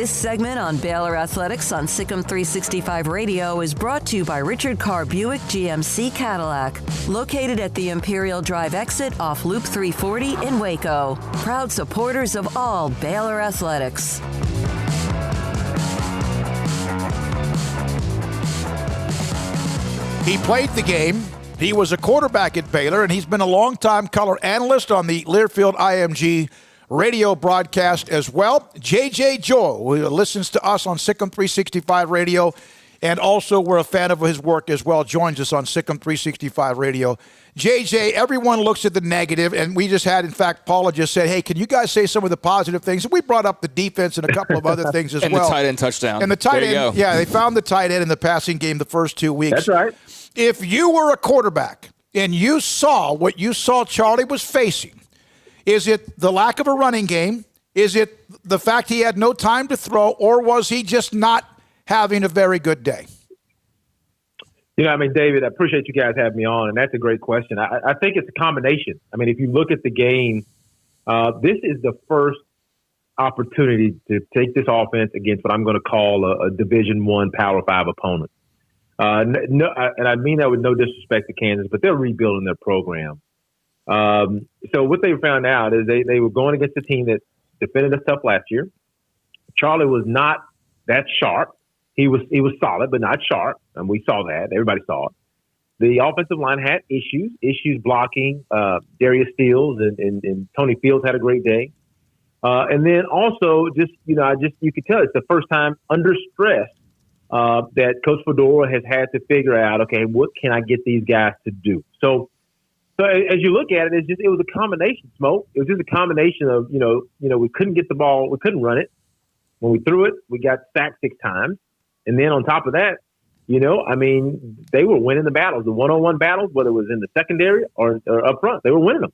This segment on Baylor Athletics on SicEm365 Radio is brought to you by Richard Carr Buick GMC Cadillac, located at the Imperial Drive exit off Loop 340 in Waco. Proud supporters of all Baylor Athletics. He played the game. He was a quarterback at Baylor, and he's been a longtime color analyst on the Learfield IMG radio broadcast as well. J.J. Joel, who listens to us on SicEm365 Radio, and also we're a fan of his work as well, joins us on SicEm365 Radio. J.J., everyone looks at the negative, and we just had, in fact, Paula just said, hey, can you guys say some of the positive things? And we brought up the defense and a couple of other things as and well. And the tight end touchdown. And the tight end, yeah, they found the tight end in the passing game the first 2 weeks. That's right. If you were a quarterback and you saw what you saw Charlie was facing, is it the lack of a running game? Is it the fact he had no time to throw, or was he just not having a very good day? David, I appreciate you guys having me on, and that's a great question. I think it's a combination. If you look at the game, this is the first opportunity to take this offense against what I'm going to call a Division I Power 5 opponent. And I mean that with no disrespect to Kansas, but they're rebuilding their program. So what they found out is they were going against a team that defended us tough last year. Charlie was not that sharp. He was solid, but not sharp, and we saw that. Everybody saw it. The offensive line had issues blocking. Darius Steele and Tony Fields had a great day. And then also you could tell it's the first time under stress that Coach Fedora has had to figure out, okay, what can I get these guys to do? So as you look at it, it was a combination, Smoke. It was just a combination of, we couldn't get the ball. We couldn't run it. When we threw it, we got sacked 6 times. And then on top of that, they were winning the battles, the one-on-one battles, whether it was in the secondary or up front. They were winning them.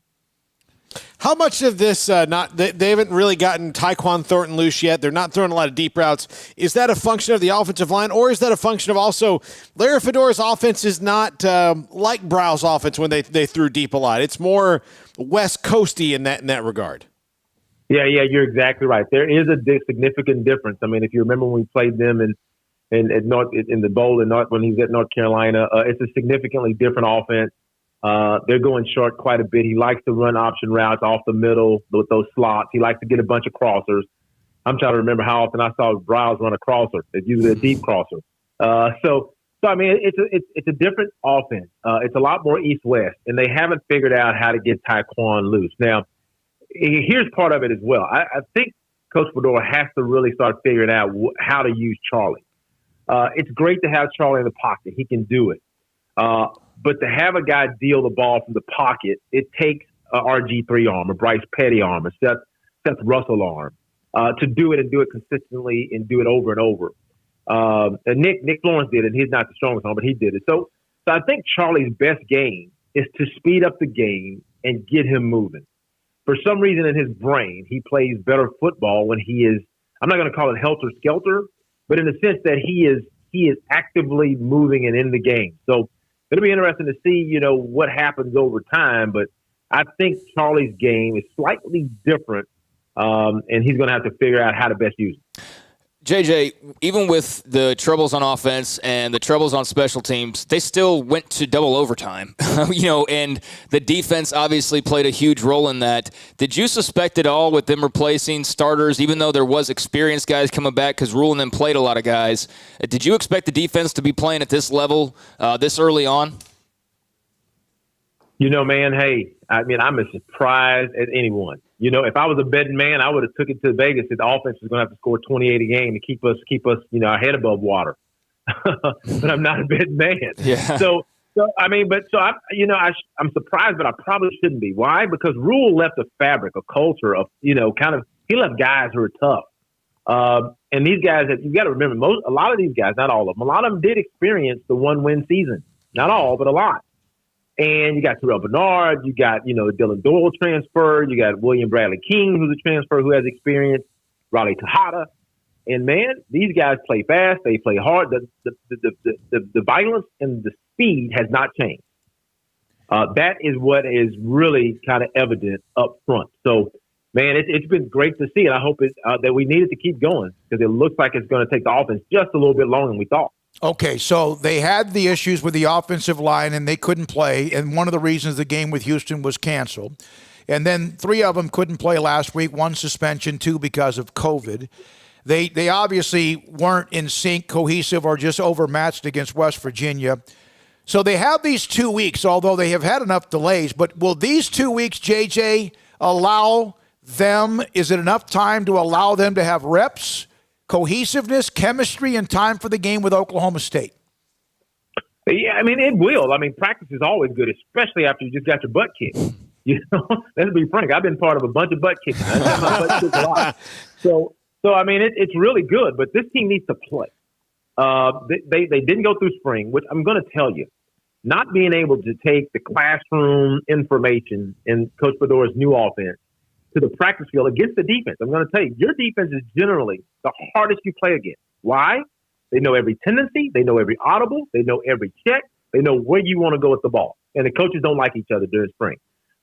How much of this, they haven't really gotten Tyquan Thornton loose yet. They're not throwing a lot of deep routes. Is that a function of the offensive line, or is that a function of also Larry Fedora's offense is not like Brow's offense when they threw deep a lot? It's more West Coasty in that regard. Yeah, you're exactly right. There is a significant difference. If you remember when we played them in the bowl when he was at North Carolina, it's a significantly different offense. They're going short quite a bit. He likes to run option routes off the middle with those slots. He likes to get a bunch of crossers. I'm trying to remember how often I saw Browns run a crosser. It's usually a deep crosser. It's a different offense. It's a lot more east-west, and they haven't figured out how to get Tyquan loose. Now, here's part of it as well. I think Coach Fedora has to really start figuring out how to use Charlie. It's great to have Charlie in the pocket. He can do it. But to have a guy deal the ball from the pocket, it takes a RG3 arm, a Bryce Petty arm, a Seth Russell arm, to do it and do it consistently and do it over and over. And Nick Florence did it. He's not the strongest arm, but he did it. So I think Charlie's best game is to speed up the game and get him moving. For some reason in his brain, he plays better football when he is, I'm not going to call it helter-skelter, but in the sense that he is actively moving and in the game. So it'll be interesting to see, what happens over time. But I think Charlie's game is slightly different, and he's going to have to figure out how to best use it. JJ, even with the troubles on offense and the troubles on special teams, they still went to double overtime, and the defense obviously played a huge role in that. Did you suspect at all with them replacing starters, even though there was experienced guys coming back because Rule and them played a lot of guys? Did you expect the defense to be playing at this level this early on? Man, hey, I'm as surprised as anyone. If I was a betting man, I would have took it to Vegas that the offense was going to have to score 28 a game to keep us, our head above water. But I'm not a betting man. Yeah. I'm surprised, but I probably shouldn't be. Why? Because Rule left a fabric, a culture of, he left guys who are tough. And these guys that you got to remember, a lot of these guys, not all of them, a lot of them did experience the 1-win season. Not all, but a lot. And you got Terrell Bernard, you got, Dylan Doyle transfer, you got William Bradley King, who's a transfer who has experience, Raleigh Tejada. And man, these guys play fast, they play hard. The violence and the speed has not changed. That is what is really kind of evident up front. So man, it's been great to see, and I hope that we need it to keep going because it looks like it's going to take the offense just a little bit longer than we thought. Okay, so they had the issues with the offensive line, and they couldn't play, and one of the reasons the game with Houston was canceled. And then 3 of them couldn't play last week, 1 suspension, 2 because of COVID. They obviously weren't in sync, cohesive, or just overmatched against West Virginia. So they have these 2 weeks, although they have had enough delays. But will these 2 weeks, JJ, allow them, is it enough time to allow them to have reps, cohesiveness, chemistry, and time for the game with Oklahoma State? Yeah, I mean, it will. I mean, practice is always good, especially after you just got your butt kicked. You know, let's be frank. I've been part of a bunch of butt kicks. I've got my butt kicked a lot. So I mean, it's really good, but this team needs to play. They didn't go through spring, which I'm going to tell you, not being able to take the classroom information in Coach Fedora's new offense to the practice field against the defense. I'm going to tell you, your defense is generally the hardest you play against. Why? They know every tendency. They know every audible. They know every check. They know where you want to go with the ball. And the coaches don't like each other during spring.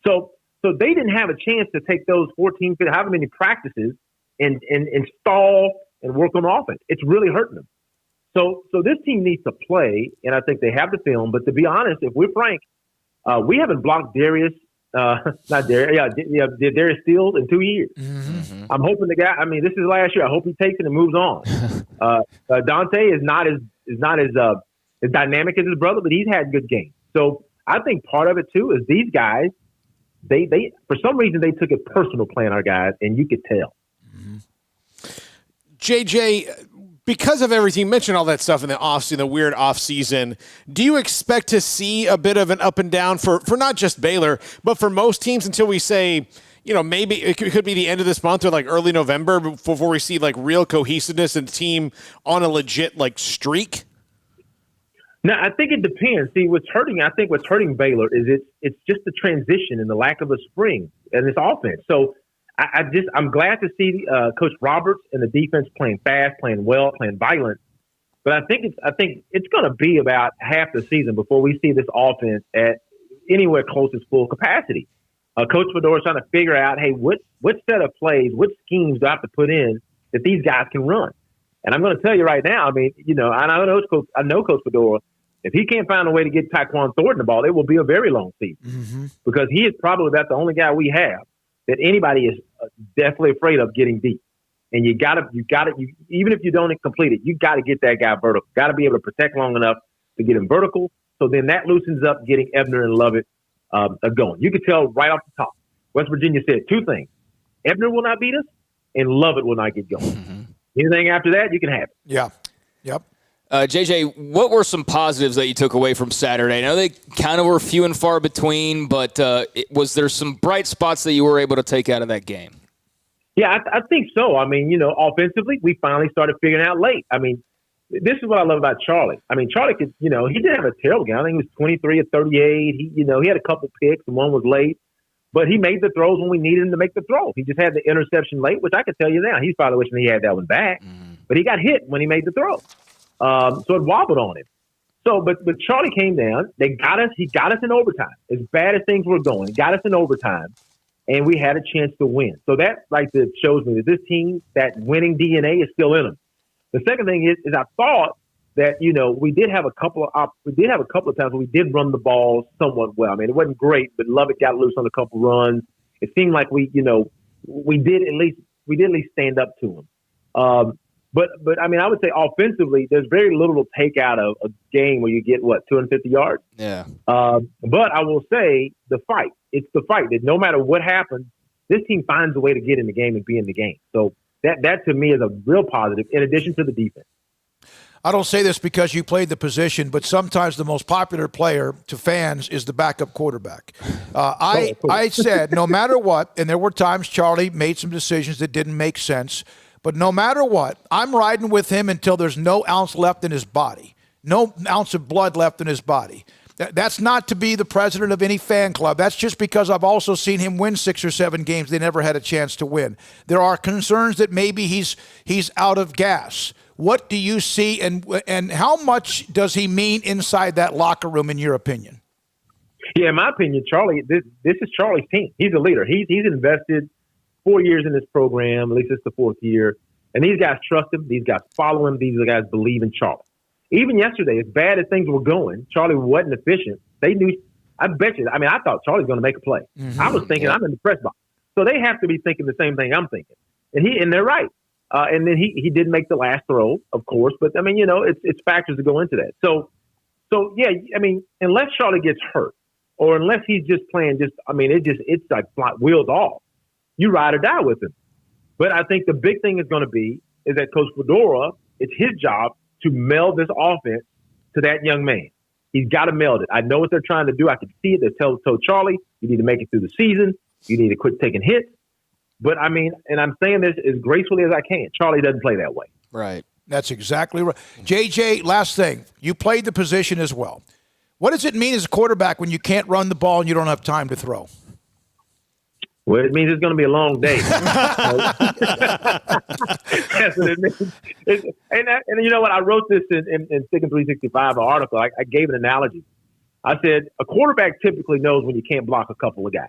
So they didn't have a chance to take those 14, however many practices and install and work on offense. It's really hurting them. So this team needs to play, and I think they have the film. But to be honest, if we're frank, we haven't blocked Darius Steele in 2 years. Mm-hmm. I'm hoping the guy. I mean, this is last year. I hope he takes it and moves on. Dante is not as dynamic as his brother, but he's had good games. So I think part of it too is these guys. They for some reason they took it personal playing our guys, and you could tell. JJ, because of everything, you mentioned all that stuff in the offseason, the weird offseason, do you expect to see a bit of an up and down for not just Baylor, but for most teams until we say, you know, maybe it could be the end of this month or like early November before we see like real cohesiveness and team on a legit like streak? No, I think it depends. See, what's hurting Baylor is it's just the transition and the lack of a spring in this offense. So I'm glad to see Coach Roberts and the defense playing fast, playing well, playing violent. But I think it's going to be about half the season before we see this offense at anywhere close to full capacity. Coach Fedora is trying to figure out, hey, what set of plays, what schemes do I have to put in that these guys can run? And I'm going to tell you right now, I mean, you know, I know Coach Fedora. If he can't find a way to get Tyquan Thornton the ball, it will be a very long season because he is probably about the only guy we have that anybody is definitely afraid of getting deep. And you even if you don't complete it, you got to get that guy vertical. Got to be able to protect long enough to get him vertical. So then that loosens up getting Ebner and Lovett going. You can tell right off the top. West Virginia said 2 things: Ebner will not beat us, and Lovett will not get going. Anything after that, you can have it. Yeah. Yep. JJ, what were some positives that you took away from Saturday? I know they kind of were few and far between, but was there some bright spots that you were able to take out of that game? Yeah, I think so. I mean, you know, offensively, we finally started figuring out late. I mean, this is what I love about Charlie. I mean, Charlie could, you know, he didn't have a terrible game. I think he was 23 of 38. He had a couple picks and one was late, but he made the throws when we needed him to make the throw. He just had the interception late, which I can tell you now, he's probably wishing he had that one back, but he got hit when he made the throw. So it wobbled on him. So, but Charlie came down. He got us in overtime. As bad as things were going, he got us in overtime, and we had a chance to win. So that shows me that this team, that winning DNA is still in them. The second thing is I thought that, you know, we did have a couple of times where we did run the ball somewhat well. I mean, it wasn't great, but Lovett got loose on a couple runs. It seemed like we did at least stand up to him. But I mean, I would say offensively, there's very little to take out of a game where you get 250 yards. Yeah. But I will say the fight. It's the fight that no matter what happens, this team finds a way to get in the game and be in the game. So that to me is a real positive. In addition to the defense. I don't say this because you played the position, but sometimes the most popular player to fans is the backup quarterback. I said no matter what, and there were times Charlie made some decisions that didn't make sense. But no matter what, I'm riding with him until there's no ounce left in his body, no ounce of blood left in his body. That's not to be the president of any fan club. That's just because I've also seen him win 6 or 7 games they never had a chance to win. There are concerns that maybe he's out of gas. What do you see, and how much does he mean inside that locker room, in your opinion? Yeah, in my opinion, Charlie, this is Charlie's team. He's a leader. He's invested 4 years in this program. At least it's the 4th year. And these guys trust him. These guys follow him. These guys believe in Charlie. Even yesterday, as bad as things were going, Charlie wasn't efficient. They knew. I bet you. I mean, I thought Charlie was going to make a play. Mm-hmm. I was thinking I'm in the press box. So they have to be thinking the same thing I'm thinking. And they're right. And then he didn't make the last throw, of course. But, I mean, you know, it's factors that go into that. So yeah, I mean, unless Charlie gets hurt or unless he's just playing it's like wheels off. You ride or die with him. But I think the big thing is going to be is that Coach Fedora, it's his job to meld this offense to that young man. He's got to meld it. I know what they're trying to do. I can see it. They told Charlie, you need to make it through the season. You need to quit taking hits. But, I mean, and I'm saying this as gracefully as I can. Charlie doesn't play that way. Right. That's exactly right. JJ, last thing. You played the position as well. What does it mean as a quarterback when you can't run the ball and you don't have time to throw? Well, it means it's going to be a long day. That's what it means. And you know what? I wrote this in SicEm365, an article. I gave an analogy. I said, a quarterback typically knows when you can't block a couple of guys.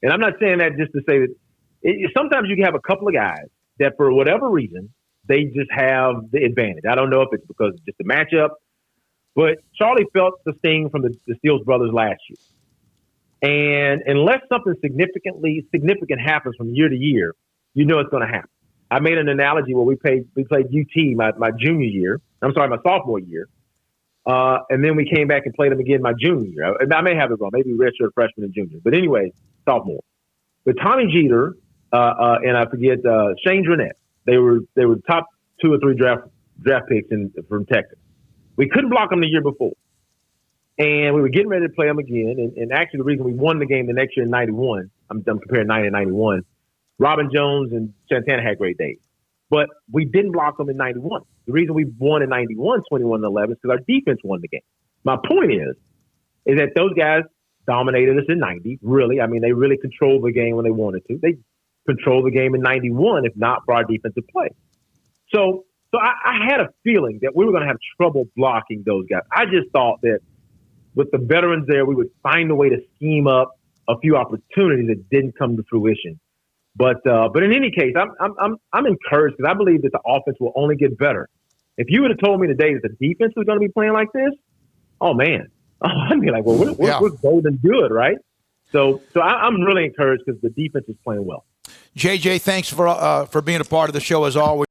And I'm not saying that just to say that sometimes you can have a couple of guys that for whatever reason, they just have the advantage. I don't know if it's because it's just a matchup, but Charlie felt the sting from the Steele brothers last year. And unless something significant happens from year to year, you know it's going to happen. I made an analogy where we played UT my junior year. I'm sorry, my sophomore year. And then we came back and played them again my junior year. I may have it wrong. Maybe redshirt freshman and junior. But anyway, sophomore. But Tommy Jeter and I forget Shane Dronette. They were top 2 or 3 draft picks from Texas. We couldn't block them the year before. And we were getting ready to play them again. And actually, the reason we won the game the next year in 91, I'm comparing 90 and 91, Robin Jones and Santana had great days. But we didn't block them in 91. The reason we won in 91, 21-11, is because our defense won the game. My point is that those guys dominated us in 90, really. I mean, they really controlled the game when they wanted to. They controlled the game in 91, if not for our defensive play. So I had a feeling that we were going to have trouble blocking those guys. I just thought that with the veterans there, we would find a way to scheme up a few opportunities that didn't come to fruition. But in any case, I'm encouraged because I believe that the offense will only get better. If you would have told me today that the defense was going to be playing like this, oh man, I'd be like, well, we're golden good, right? So I'm really encouraged because the defense is playing well. JJ, thanks for being a part of the show as always.